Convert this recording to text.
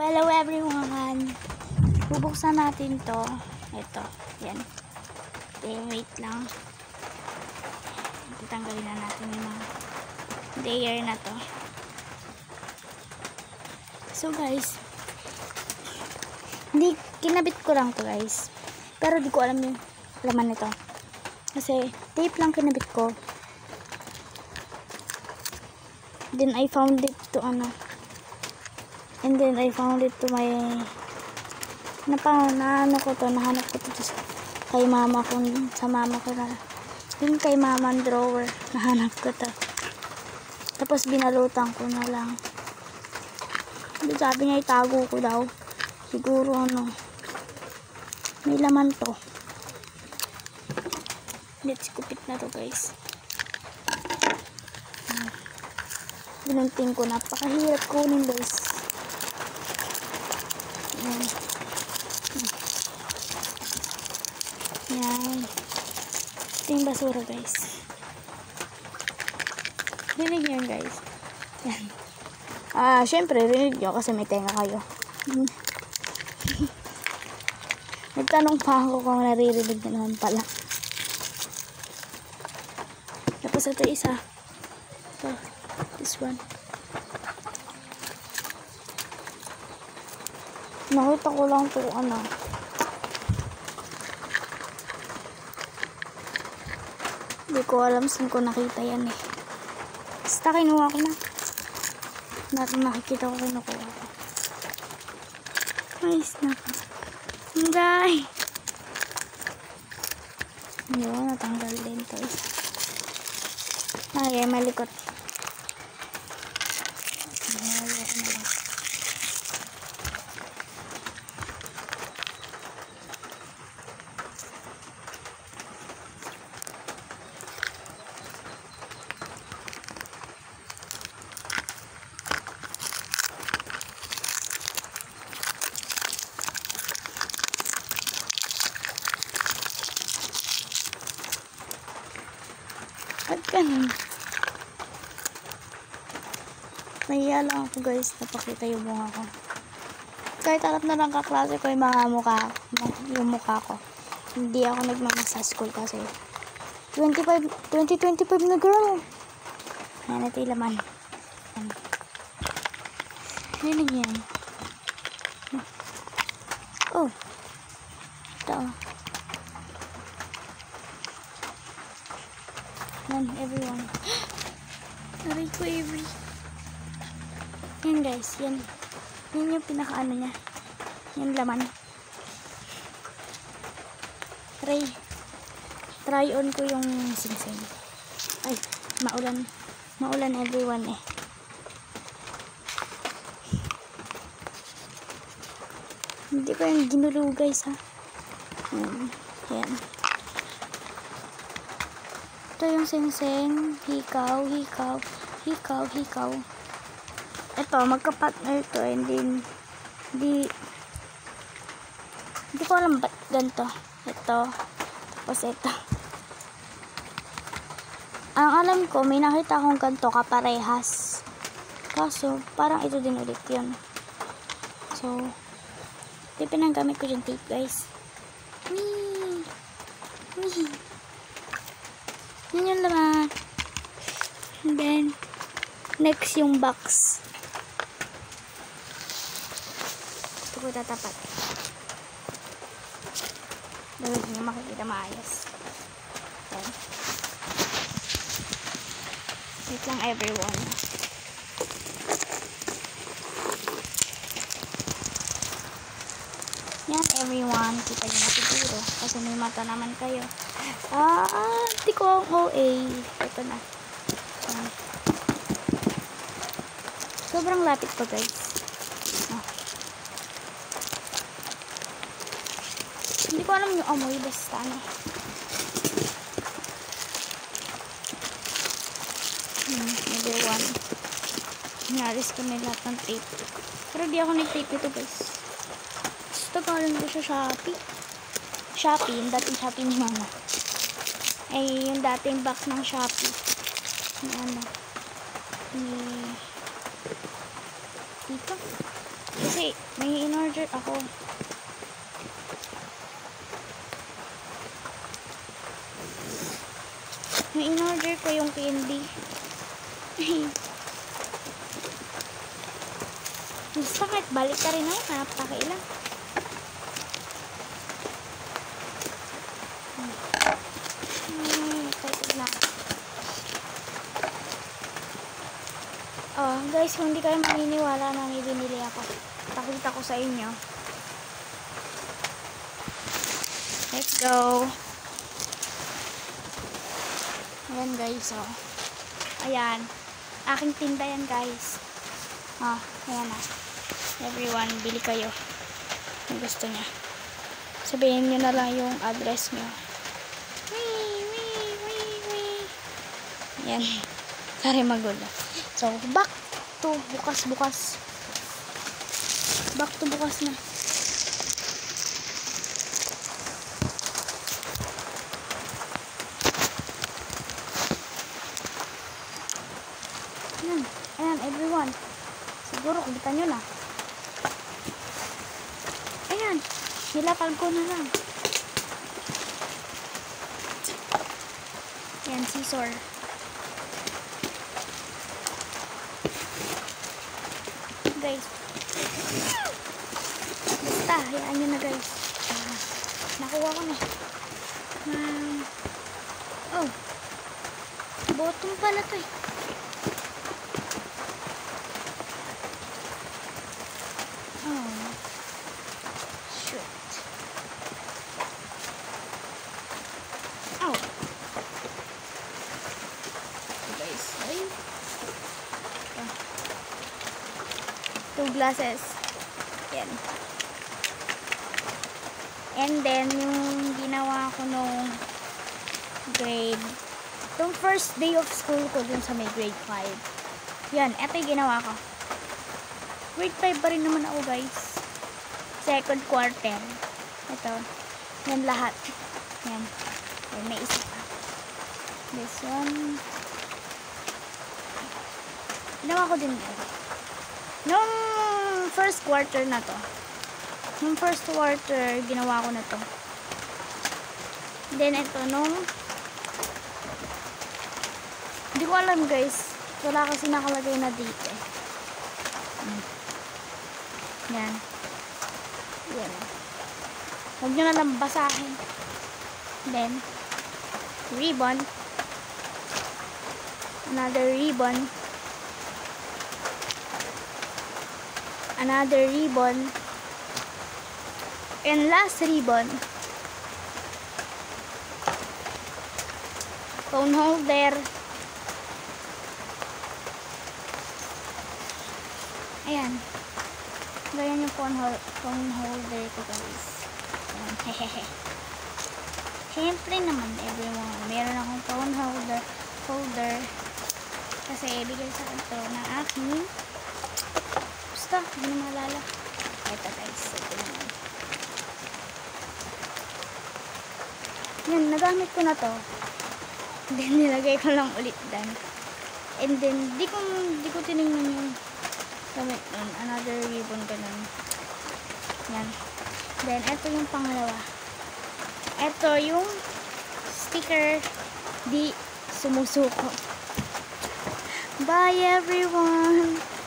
Hello everyone! Bubuksan natin to. Ito. Yan. Okay, wait lang. Tatanggalin na natin yung mga layer na to. So guys, hindi, kinabit ko lang to guys. Pero di ko alam yung laman nito. Kasi tape lang kinabit ko. Then I found it to and then I found it to my nahanap ko to kay mama ko, sa mama ko na yung kay mama drawer, nahanap ko to, tapos binalutan ko na lang. Sabi niya itago ko daw, siguro may laman to. Let's kupit na to guys. Binunting ko, napakahirap kunin guys. Yan. Ito yung basura guys. Rinig nyo guys. Yan. Syempre rinig nyo kasi may tenga kayo. Nagtanong pa ako kung naririnig na naman pala. Tapos ito isa. So, this one. Nakita ko lang ito hindi ko alam saan ko nakita yan eh. Basta kinuha ko na. Nakikita ko kinukuha ko. Ay, snap. Hindi. Yun, natanggal din ito. Ay, malikot. At ganun. Nahiya lang ako guys, napakita yung mukha ko. Kahit harap na lang kaklase ko yung mga mukha ko. Hindi ako nagmamasa school kasi 2025 na girl. Ayan, ito yung laman. Rinig yan. Oh. Ito. Yan, everyone. Aray ko, every. Yan guys, yan. Yan yung pinakaano niya. Yan laman. Try on ko yung singsing. Ay, maulan. Maulan everyone eh. Hindi ko yung ginulo guys ha. Yan. Ito yung singsing. Hikaw. Ito, magka-partner ito. And then, hindi ko alam ba't ganito. Ito. Tapos ito. Ang alam ko, may nakita akong ganito kaparehas. Kaso, parang ito din ulit yun. So, ito pinanggamit ko yung tape guys. Wee! Yan yung laman. And then, next yung box. Ito ko tatapat. Dahil hindi makikita maayos. Yan. Wait lang everyone. Yan everyone. Kita nyo na siguro. Kasi may mata naman kayo. Hindi ko ang OA. Ito na. Yan. Sobrang lapit pa guys. Hindi ko alam yung amoy. Basta number 1. Naris ko na lahat ng tape. Pero di ako nag-tape ito guys. Gusto galing ko sa Shopee. Yung dating Shopee ni mama. Ay yung dating box ng Shopee. Yung dito. Kasi may in-order ako. May in-order ko yung candy. Sakit, balik ka rin ako. Hanap pa kailan. Excited na. Oh, guys, kung hindi kayo maniniwala na may binili ako, pakita ko sa inyo. Let's go. Ayan guys, oh. Ayan. Aking tinda yan guys. Oh, ayan na. Everyone, bili kayo. Kung gusto niya. Sabihin nyo na lang yung address nyo. Ayan. Sorry magulo. So, back to bukas. Back to bukas na. Ayan, everyone. Siguro, kita nyo na. Ayan. Nilapag ko na lang. Ayan, scissor. Guys. Basta, hayaan nyo na guys. Nakuha ko na. Oh. Bottom pala to eh. Two glasses. Yan. And then, yung ginawa ko nung grade, yung first day of school ko dun sa may grade 5. Yan, eto yung ginawa ko. Grade 5 pa rin naman ako guys. Second quarter. Ito. Yan lahat. Yan. Yan, may isa pa. This one. Ginawa ko din ito. Nung first quarter na to. Nung first quarter, ginawa ko na to. Then, ito, nung hindi ko alam guys. Wala kasi nakalagay na date eh. Yan. Yan. Huwag nyo na lang basahin. Then, ribbon. Another ribbon. Another ribbon, and last ribbon, phone holder. Ayan, ganyan yung phone holder ko guys. Ayan. Hehehe. Siyempre naman everyone, meron akong phone holder kasi bigay sa ito ng aking hindi na maalala. Ito guys. Ito naman. Yan, nagamit ko na to. Then, nilagay ko lang ulit dan. And then, di ko tinignan yung gamit nun. Another ribbon ganun. Yan. Then, ito yung pangalawa. Ito yung sticker di sumusuko. Bye everyone!